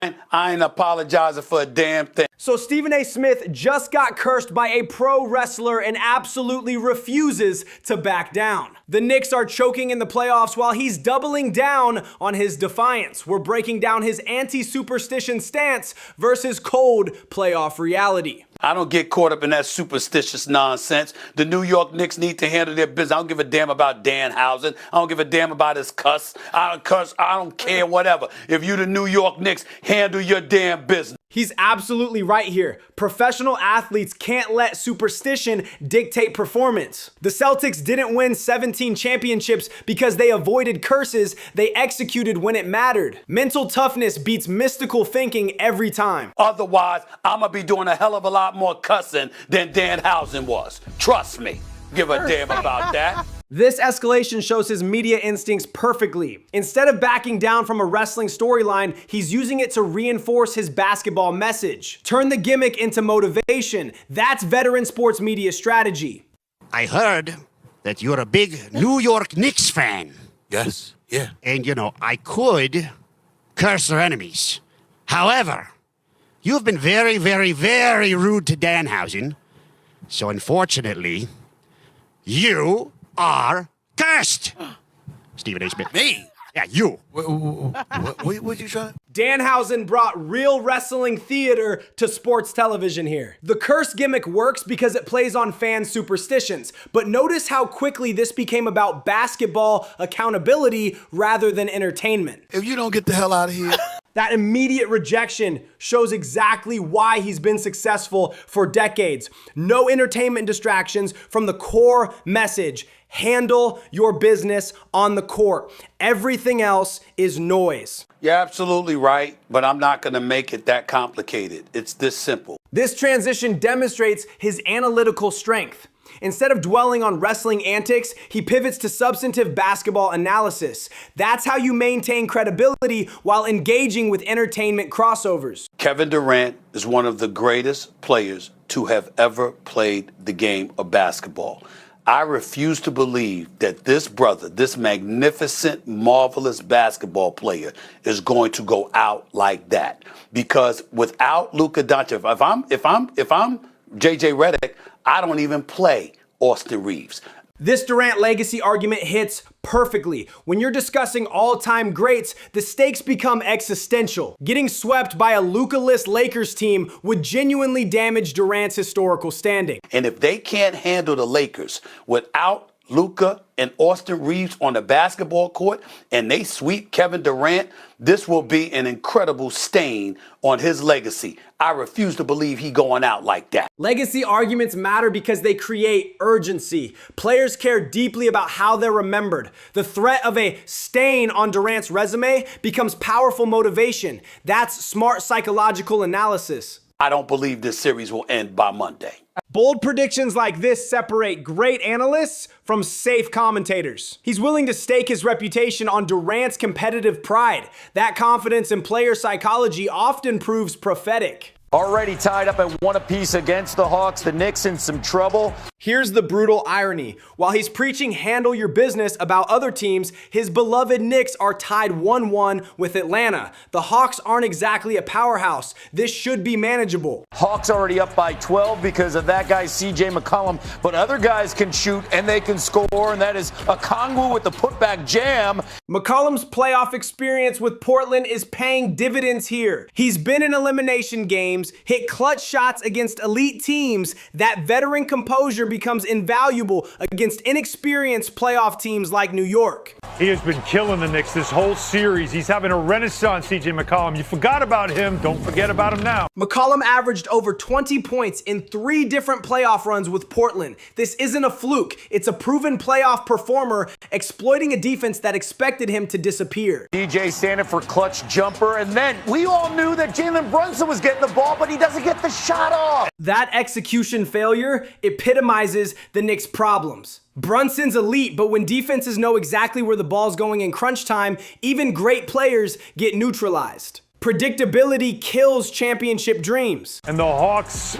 I ain't apologizing for a damn thing. So Stephen A. Smith just got cursed by a pro wrestler and absolutely refuses to back down. The Knicks are choking in the playoffs while he's doubling down on his defiance. We're breaking down his anti-superstition stance versus cold playoff reality. I don't get caught up in that superstitious nonsense. The New York Knicks need to handle their business. I don't give a damn about Danhausen. I don't give a damn about his cuss. I don't care, whatever. If you the New York Knicks, handle your damn business. He's absolutely right here. Professional athletes can't let superstition dictate performance. The Celtics didn't win 17 championships because they avoided curses, they executed when it mattered. Mental toughness beats mystical thinking every time. Otherwise, I'm going to be doing a hell of a lot more cussing than Danhausen was. Trust me. Give a damn about that. This escalation shows his media instincts perfectly. Instead of backing down from a wrestling storyline, he's using it to reinforce his basketball message. Turn the gimmick into motivation. That's veteran sports media strategy. I heard that you're a big New York Knicks fan. Yes, yeah. And, I could curse their enemies. However, you've been very, very, very rude to Danhausen. So, unfortunately, you are cursed. Stephen A. Smith. Me? Yeah, you. What you trying? Danhausen brought real wrestling theater to sports television here. The curse gimmick works because it plays on fan superstitions, but notice how quickly this became about basketball accountability rather than entertainment. If you don't get the hell out of here. That immediate rejection shows exactly why he's been successful for decades. No entertainment distractions from the core message. Handle your business on the court. Everything else is noise. You're absolutely right, but I'm not going to make it that complicated. It's this simple. This transition demonstrates his analytical strength. Instead of dwelling on wrestling antics, he pivots to substantive basketball analysis. That's how you maintain credibility while engaging with entertainment crossovers. Kevin Durant is one of the greatest players to have ever played the game of basketball. I refuse to believe that this brother, this magnificent, marvelous basketball player, is going to go out like that. Because without Luka Doncic, if I'm JJ Redick, I don't even play Austin Reeves. This Durant legacy argument hits perfectly. When you're discussing all-time greats, the stakes become existential. Getting swept by a Luka-less Lakers team would genuinely damage Durant's historical standing. And if they can't handle the Lakers without Luka and Austin Reeves on the basketball court, and they sweep Kevin Durant, this will be an incredible stain on his legacy. I refuse to believe he going out like that. Legacy arguments matter because they create urgency. Players care deeply about how they're remembered. The threat of a stain on Durant's resume becomes powerful motivation. That's smart psychological analysis. I don't believe this series will end by Monday. Bold predictions like this separate great analysts from safe commentators. He's willing to stake his reputation on Durant's competitive pride. That confidence in player psychology often proves prophetic. Already tied up at 1 apiece against the Hawks, the Knicks in some trouble. Here's the brutal irony. While he's preaching handle your business about other teams, his beloved Knicks are tied 1-1 with Atlanta. The Hawks aren't exactly a powerhouse. This should be manageable. Hawks already up by 12 because of that guy CJ McCollum, but other guys can shoot and they can score, and that is Okongwu with the putback jam. McCollum's playoff experience with Portland is paying dividends here. He's been in elimination games, hit clutch shots against elite teams. That veteran composure becomes invaluable against inexperienced playoff teams like New York. He has been killing the Knicks this whole series. He's having a renaissance, CJ McCollum. You forgot about him. Don't forget about him now. McCollum averaged over 20 points in 3 different playoff runs with Portland. This isn't a fluke. It's a proven playoff performer exploiting a defense that expected him to disappear. DJ standing for clutch jumper, and then we all knew that Jalen Brunson was getting the ball, but he doesn't get the shot off. That execution failure epitomizes the Knicks' problems. Brunson's elite, but when defenses know exactly where the ball's going in crunch time, even great players get neutralized. Predictability kills championship dreams. And the Hawks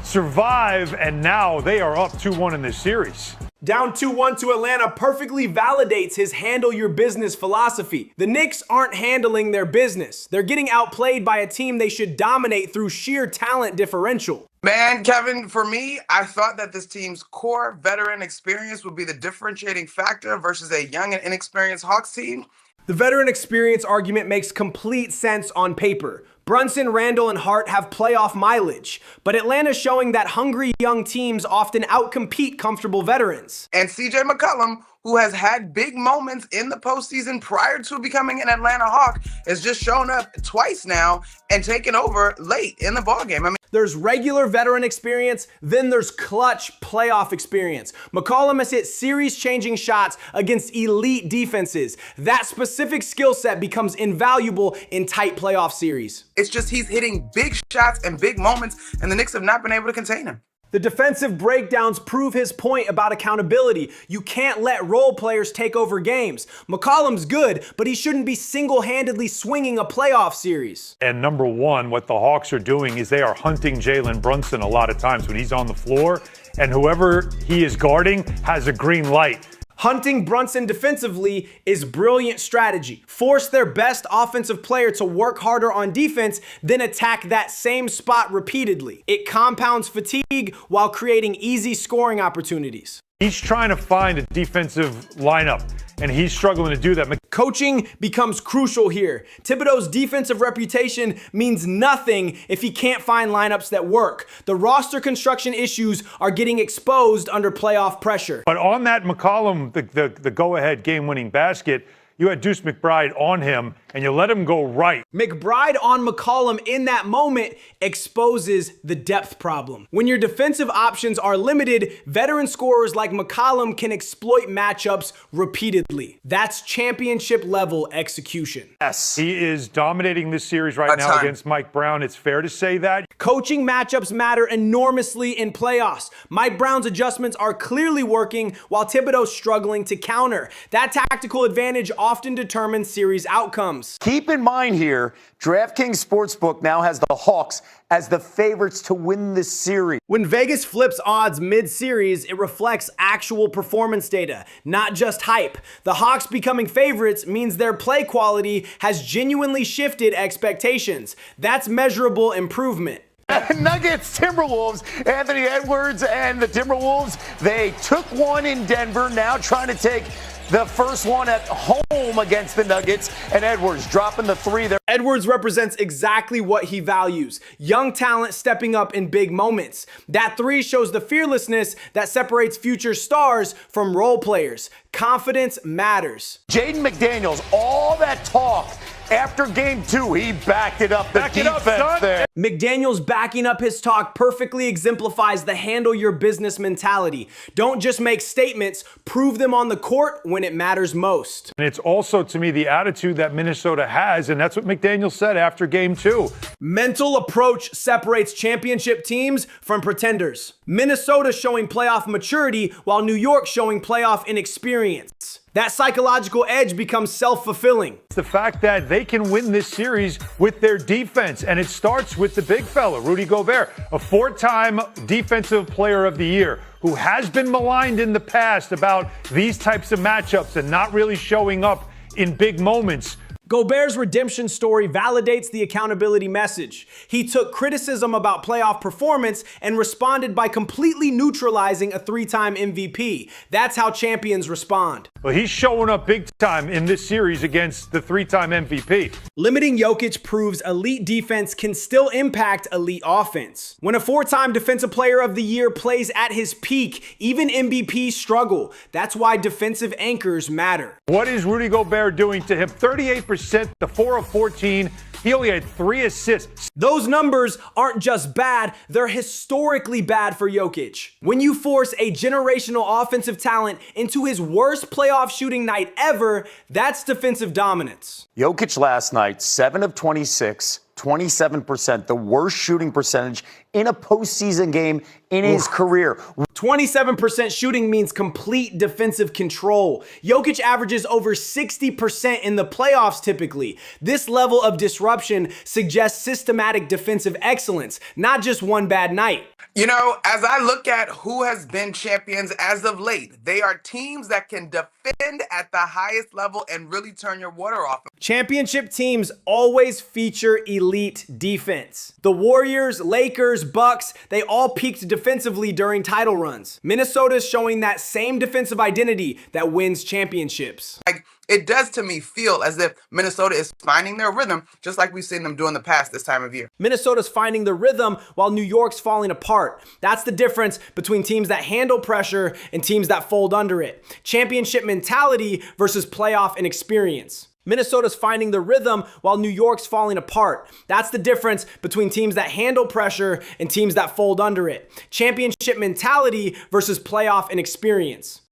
survive, and now they are up 2-1 in this series. Down 2-1 to Atlanta perfectly validates his handle your business philosophy. The Knicks aren't handling their business. They're getting outplayed by a team they should dominate through sheer talent differential. Man, Kevin, for me, I thought that this team's core veteran experience would be the differentiating factor versus a young and inexperienced Hawks team. The veteran experience argument makes complete sense on paper. Brunson, Randall, and Hart have playoff mileage, but Atlanta's showing that hungry young teams often outcompete comfortable veterans. And CJ McCollum, who has had big moments in the postseason prior to becoming an Atlanta Hawk, has just shown up twice now and taken over late in the ballgame. I mean, there's regular veteran experience, then there's clutch playoff experience. McCollum has hit series-changing shots against elite defenses. That specific skill set becomes invaluable in tight playoff series. It's just he's hitting big shots and big moments, and the Knicks have not been able to contain him. The defensive breakdowns prove his point about accountability. You can't let role players take over games. McCollum's good, but he shouldn't be single-handedly swinging a playoff series. And number one, what the Hawks are doing is they are hunting Jalen Brunson a lot of times when he's on the floor, and whoever he is guarding has a green light. Hunting Brunson defensively is brilliant strategy. Force their best offensive player to work harder on defense, then attack that same spot repeatedly. It compounds fatigue while creating easy scoring opportunities. He's trying to find a defensive lineup, and he's struggling to do that. Coaching becomes crucial here. Thibodeau's defensive reputation means nothing if he can't find lineups that work. The roster construction issues are getting exposed under playoff pressure. But on that McCollum, the go-ahead game-winning basket, you had Deuce McBride on him, and you let him go right. McBride on McCollum in that moment exposes the depth problem. When your defensive options are limited, veteran scorers like McCollum can exploit matchups repeatedly. That's championship level execution. Yes. He is dominating this series right now against Mike Brown. It's fair to say that. Coaching matchups matter enormously in playoffs. Mike Brown's adjustments are clearly working while Thibodeau's struggling to counter. That tactical advantage often determines series outcomes. Keep in mind here, DraftKings Sportsbook now has the Hawks as the favorites to win this series. When Vegas flips odds mid-series, it reflects actual performance data, not just hype. The Hawks becoming favorites means their play quality has genuinely shifted expectations. That's measurable improvement. Nuggets, Timberwolves, Anthony Edwards and the Timberwolves, they took one in Denver, now trying to take the first one at home against the Nuggets, and Edwards dropping the three there. Edwards represents exactly what he values. Young talent stepping up in big moments. That three shows the fearlessness that separates future stars from role players. Confidence matters. Jaden McDaniels, all that talk after game two, he backed it up. The defense there. McDaniels backing up his talk perfectly exemplifies the handle your business mentality. Don't just make statements, prove them on the court when it matters most. And it's also, to me, the attitude that Minnesota has, and that's what McDaniels said after game two. Mental approach separates championship teams from pretenders. Minnesota showing playoff maturity while New York showing playoff inexperience. That psychological edge becomes self-fulfilling. It's the fact that they can win this series with their defense, and it starts with the big fella, Rudy Gobert, a four-time Defensive Player of the Year, who has been maligned in the past about these types of matchups and not really showing up in big moments. Gobert's redemption story validates the accountability message. He took criticism about playoff performance and responded by completely neutralizing a three-time MVP. That's how champions respond. Well, he's showing up big time in this series against the three-time MVP. Limiting Jokic proves elite defense can still impact elite offense. When a four-time Defensive Player of the Year plays at his peak, even MVPs struggle. That's why defensive anchors matter. What is Rudy Gobert doing to him? 38%, the 4 of 14. He only had 3 assists. Those numbers aren't just bad, they're historically bad for Jokic. When you force a generational offensive talent into his worst playoff shooting night ever, that's defensive dominance. Jokic last night, 7 of 26, 27%, the worst shooting percentage in a postseason game in his career. 27% shooting means complete defensive control. Jokic averages over 60% in the playoffs typically. This level of disruption suggests systematic defensive excellence, not just one bad night. You know, as I look at who has been champions as of late, they are teams that can defend at the highest level and really turn your water off. Championship teams always feature elite defense. The Warriors, Lakers, Bucks, they all peaked defensively during title runs. Minnesota's showing that same defensive identity that wins championships. Like, it does to me feel as if Minnesota is finding their rhythm, just like we've seen them do in the past this time of year. Minnesota's finding the rhythm while New York's falling apart. That's the difference between teams that handle pressure and teams that fold under it. Championship mentality versus playoff inexperience. Minnesota's finding the rhythm while New York's falling apart. That's the difference between teams that handle pressure and teams that fold under it. Championship mentality versus playoff inexperience.